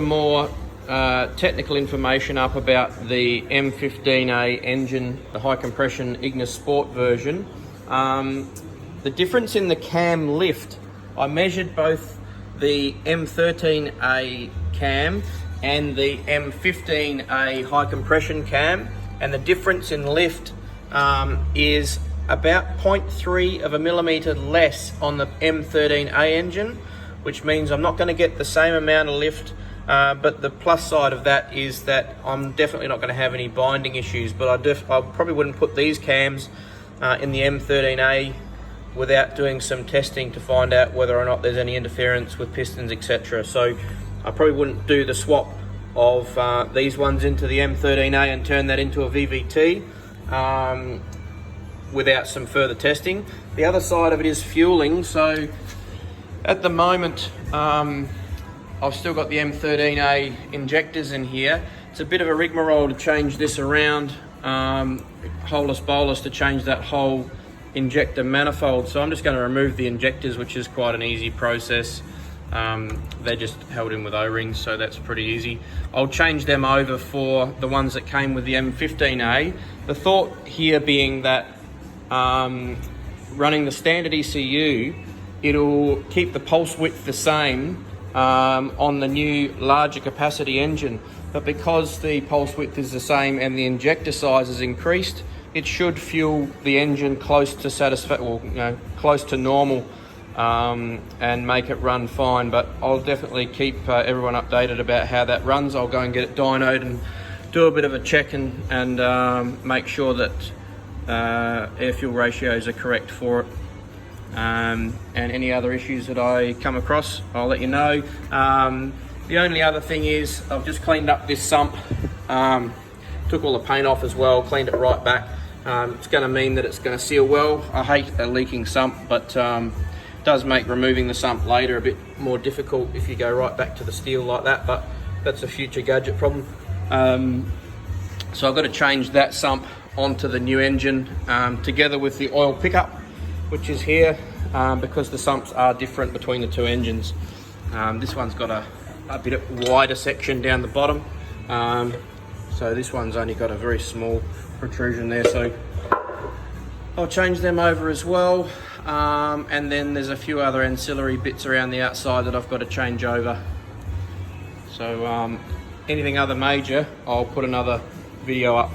More technical information up about the M15A engine, the high compression Ignis Sport version. The difference in the cam lift, I measured both the M13A cam and the M15A high compression cam, and the difference in lift is about 0.3 of a millimetre less on the M13A engine, which means I'm not going to get the same amount of lift, but the plus side of that is that I'm definitely not going to have any binding issues. But I probably wouldn't put these cams in the M13A without doing some testing to find out whether or not there's any interference with pistons, etc. So I probably wouldn't do the swap of these ones into the M13A and turn that into a VVT without some further testing. The other side of it is fueling. So at the moment I've still got the M13A injectors in here. It's a bit of a rigmarole to change this around, holus bolus, to change that whole injector manifold. So I'm just going to remove the injectors, which is quite an easy process. They're just held in with O-rings, so that's pretty easy. I'll change them over for the ones that came with the M15A. The thought here being that running the standard ECU, it'll keep the pulse width the same on the new larger capacity engine, but because the pulse width is the same and the injector size is increased, it should fuel the engine close to close to normal, and make it run fine. But I'll definitely keep everyone updated about how that runs. I'll go and get it dynoed and do a bit of a check and make sure that air fuel ratios are correct for it. And any other issues that I come across, I'll let you know. The only other thing is I've just cleaned up this sump, took all the paint off as well, cleaned it right back. It's going to mean that it's going to seal well. I hate a leaking sump, but it does make removing the sump later a bit more difficult if you go right back to the steel like that, but that's a future gadget problem. So I've got to change that sump onto the new engine together with the oil pickup, which is here, because the sumps are different between the two engines. This one's got a bit wider section down the bottom, so this one's only got a very small protrusion there, so I'll change them over as well. And then there's a few other ancillary bits around the outside that I've got to change over. So anything other major, I'll put another video up.